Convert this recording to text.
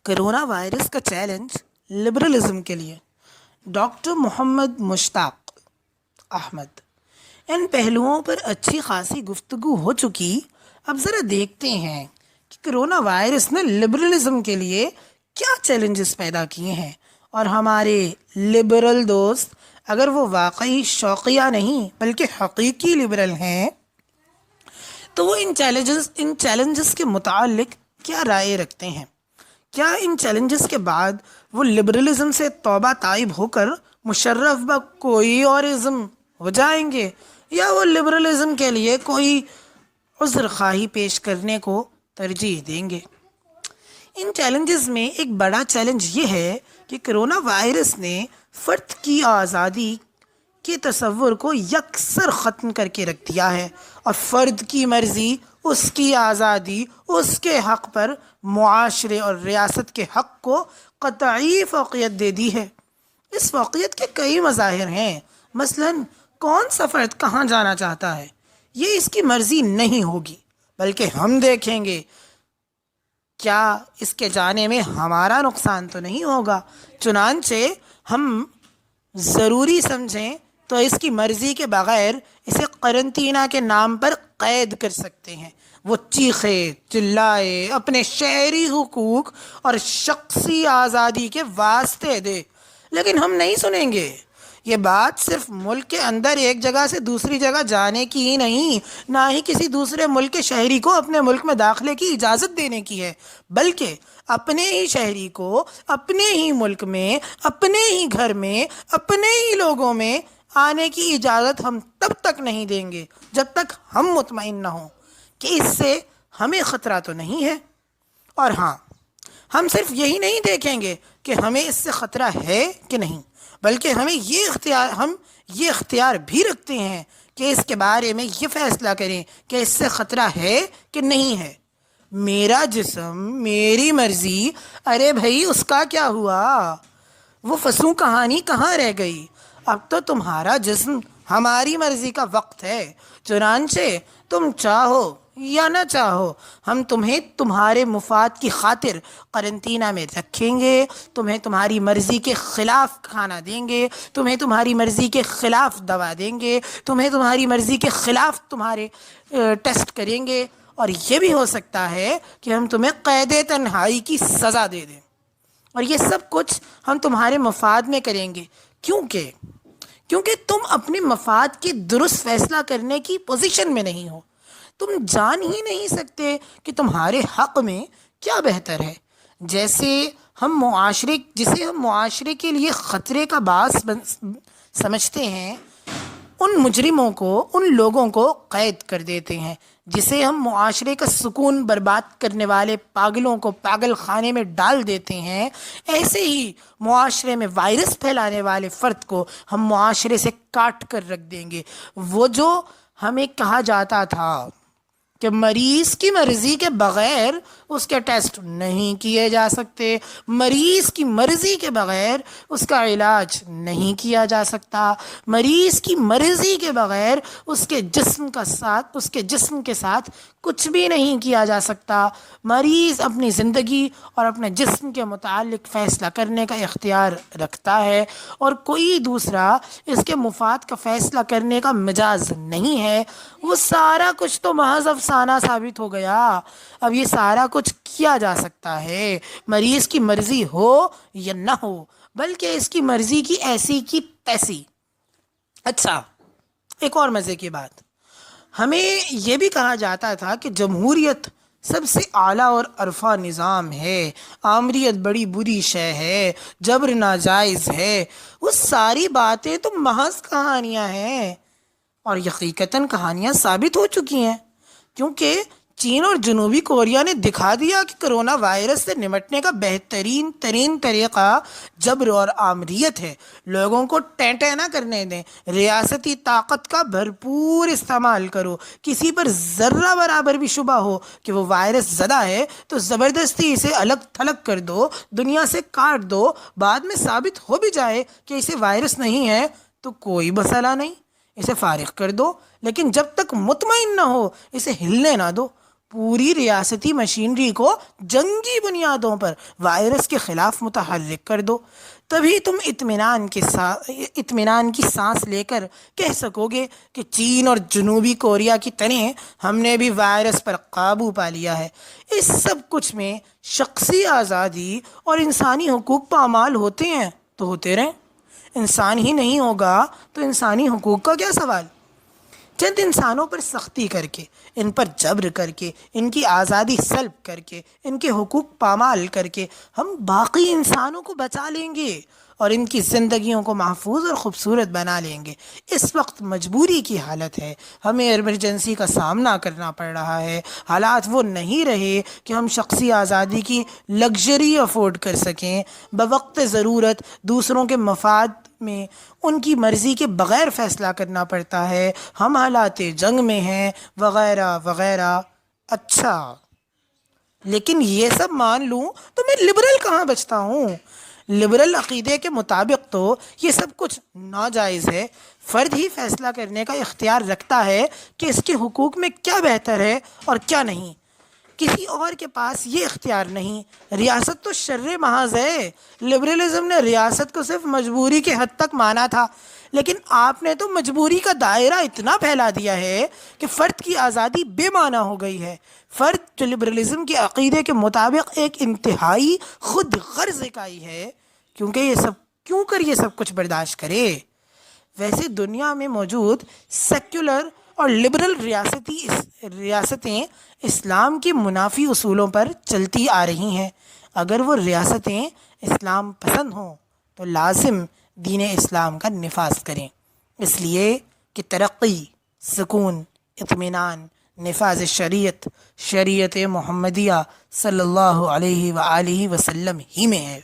Corona virus کا challenge liberalism کے لیے ڈاکٹر محمد مشتاق احمد۔ ان پہلوؤں پر اچھی خاصی گفتگو ہو چکی، اب ذرا دیکھتے ہیں کہ کرونا وائرس نے لبرلزم کے لیے کیا چیلنجز پیدا کیے ہیں، اور ہمارے لبرل دوست اگر وہ واقعی شوقیہ نہیں بلکہ حقیقی لبرل ہیں تو وہ ان چیلنجز کے متعلق کیا رائے رکھتے ہیں۔ کیا ان چیلنجز کے بعد وہ لبرلزم سے توبہ طائب ہو کر مشرف بہ کوئی اور ازم ہو جائیں گے، یا وہ لبرلزم کے لیے کوئی عذر خواہی پیش کرنے کو ترجیح دیں گے؟ ان چیلنجز میں ایک بڑا چیلنج یہ ہے کہ کرونا وائرس نے فرد کی آزادی کے تصور کو یکسر ختم کر کے رکھ دیا ہے، اور فرد کی مرضی، اس کی آزادی، اس کے حق پر معاشرے اور ریاست کے حق کو قطعی فوقیت دے دی ہے۔ اس فوقیت کے کئی مظاہر ہیں، مثلاً کون سا فرد کہاں جانا چاہتا ہے یہ اس کی مرضی نہیں ہوگی، بلکہ ہم دیکھیں گے کیا اس کے جانے میں ہمارا نقصان تو نہیں ہوگا، چنانچہ ہم ضروری سمجھیں تو اس کی مرضی کے بغیر اسے قرنطینہ کے نام پر قید کر سکتے ہیں۔ وہ چیخے چلائے، اپنے شہری حقوق اور شخصی آزادی کے واسطے دے، لیکن ہم نہیں سنیں گے۔ یہ بات صرف ملک کے اندر ایک جگہ سے دوسری جگہ جانے کی ہی نہیں، نہ ہی کسی دوسرے ملک کے شہری کو اپنے ملک میں داخلے کی اجازت دینے کی ہے، بلکہ اپنے ہی شہری کو اپنے ہی ملک میں، اپنے ہی گھر میں، اپنے ہی لوگوں میں آنے کی اجازت ہم تب تک نہیں دیں گے جب تک ہم مطمئن نہ ہوں کہ اس سے ہمیں خطرہ تو نہیں ہے۔ اور ہاں، ہم صرف یہی نہیں دیکھیں گے کہ ہمیں اس سے خطرہ ہے کہ نہیں، بلکہ ہم یہ اختیار بھی رکھتے ہیں کہ اس کے بارے میں یہ فیصلہ کریں کہ اس سے خطرہ ہے کہ نہیں ہے۔ میرا جسم، میری مرضی، ارے بھائی اس کا کیا ہوا؟ وہ فسوں کہانی کہاں رہ گئی؟ اب تو تمہارا جسم ہماری مرضی کا وقت ہے، چنانچہ تم چاہو یا نہ چاہو ہم تمہیں تمہارے مفاد کی خاطر قرنطینہ میں رکھیں گے، تمہیں تمہاری مرضی کے خلاف کھانا دیں گے، تمہیں تمہاری مرضی کے خلاف دوا دیں گے، تمہیں تمہاری مرضی کے خلاف تمہارے ٹیسٹ کریں گے، اور یہ بھی ہو سکتا ہے کہ ہم تمہیں قید تنہائی کی سزا دے دیں، اور یہ سب کچھ ہم تمہارے مفاد میں کریں گے۔ کیونکہ تم اپنے مفاد کے درست فیصلہ کرنے کی پوزیشن میں نہیں ہو، تم جان ہی نہیں سکتے کہ تمہارے حق میں کیا بہتر ہے۔ جسے ہم معاشرے کے لیے خطرے کا باعث سمجھتے ہیں، ان مجرموں کو، ان لوگوں کو قید کر دیتے ہیں۔ جسے ہم معاشرے کا سکون برباد کرنے والے پاگلوں کو پاگل خانے میں ڈال دیتے ہیں، ایسے ہی معاشرے میں وائرس پھیلانے والے فرد کو ہم معاشرے سے کاٹ کر رکھ دیں گے۔ وہ جو ہمیں کہا جاتا تھا کہ مریض کی مرضی کے بغیر اس کے ٹیسٹ نہیں کیے جا سکتے، مریض کی مرضی کے بغیر اس کا علاج نہیں کیا جا سکتا، مریض کی مرضی کے بغیر اس کے جسم کے ساتھ کچھ بھی نہیں کیا جا سکتا۔ مریض اپنی زندگی اور اپنے جسم کے متعلق فیصلہ کرنے کا اختیار رکھتا ہے، اور کوئی دوسرا اس کے مفاد کا فیصلہ کرنے کا مجاز نہیں ہے۔ وہ سارا کچھ تو محض افسانہ ثابت ہو گیا۔ اب یہ سارا کچھ کیا جا سکتا ہے، مریض کی مرضی ہو یا نہ ہو، بلکہ اس کی مرضی کی ایسی کی تیسی۔ اچھا، ایک اور مزے کی بات، ہمیں یہ بھی کہا جاتا تھا کہ جمہوریت سب سے اعلیٰ اور عرفہ نظام ہے، آمریت بڑی بری شے ہے، جبر ناجائز ہے۔ وہ ساری باتیں تو محض کہانیاں ہیں، اور حقیقتاً کہانیاں ثابت ہو چکی ہیں، کیونکہ چین اور جنوبی کوریا نے دکھا دیا کہ کرونا وائرس سے نمٹنے کا بہترین ترین طریقہ جبر اور آمریت ہے۔ لوگوں کو ٹیں نہ کرنے دیں، ریاستی طاقت کا بھرپور استعمال کرو۔ کسی پر ذرہ برابر بھی شبہ ہو کہ وہ وائرس زدہ ہے تو زبردستی اسے الگ تھلگ کر دو، دنیا سے کاٹ دو۔ بعد میں ثابت ہو بھی جائے کہ اسے وائرس نہیں ہے تو کوئی مسئلہ نہیں، اسے فارغ کر دو، لیکن جب تک مطمئن نہ ہو اسے ہلنے نہ دو۔ پوری ریاستی مشینری کو جنگی بنیادوں پر وائرس کے خلاف متحرک کر دو، تبھی تم اطمینان کی سانس لے کر کہہ سکو گے کہ چین اور جنوبی کوریا کی طرح ہم نے بھی وائرس پر قابو پا لیا ہے۔ اس سب کچھ میں شخصی آزادی اور انسانی حقوق پامال ہوتے ہیں تو ہوتے رہیں، انسان ہی نہیں ہوگا تو انسانی حقوق کا کیا سوال؟ چند انسانوں پر سختی کر کے، ان پر جبر کر کے، ان کی آزادی سلب کر کے، ان کے حقوق پامال کر کے ہم باقی انسانوں کو بچا لیں گے اور ان کی زندگیوں کو محفوظ اور خوبصورت بنا لیں گے۔ اس وقت مجبوری کی حالت ہے، ہمیں ایمرجنسی کا سامنا کرنا پڑ رہا ہے۔ حالات وہ نہیں رہے کہ ہم شخصی آزادی کی لگژری افورڈ کر سکیں۔ بوقت ضرورت دوسروں کے مفاد میں ان کی مرضی کے بغیر فیصلہ کرنا پڑتا ہے، ہم حالات جنگ میں ہیں وغیرہ وغیرہ۔ اچھا، لیکن یہ سب مان لوں تو میں لبرل کہاں بچتا ہوں؟ لبرل عقیدے کے مطابق تو یہ سب کچھ ناجائز ہے۔ فرد ہی فیصلہ کرنے کا اختیار رکھتا ہے کہ اس کے حقوق میں کیا بہتر ہے اور کیا نہیں، کسی اور کے پاس یہ اختیار نہیں۔ ریاست تو شر محض ہے۔ لبرلزم نے ریاست کو صرف مجبوری کے حد تک مانا تھا، لیکن آپ نے تو مجبوری کا دائرہ اتنا پھیلا دیا ہے کہ فرد کی آزادی بے معنی ہو گئی ہے۔ فرد جو لبرلزم کے عقیدے کے مطابق ایک انتہائی خود غرض اکائی ہے، کیوں یہ سب کچھ برداشت کرے؟ ویسے دنیا میں موجود سیکولر اور لبرل ریاستیں اسلام کے منافی اصولوں پر چلتی آ رہی ہیں۔ اگر وہ ریاستیں اسلام پسند ہوں تو لازم دین اسلام کا نفاذ کریں، اس لیے کہ ترقی، سکون، اطمینان نفاذ شریعت محمدیہ صلی اللہ علیہ وآلہ وسلم ہی میں ہے۔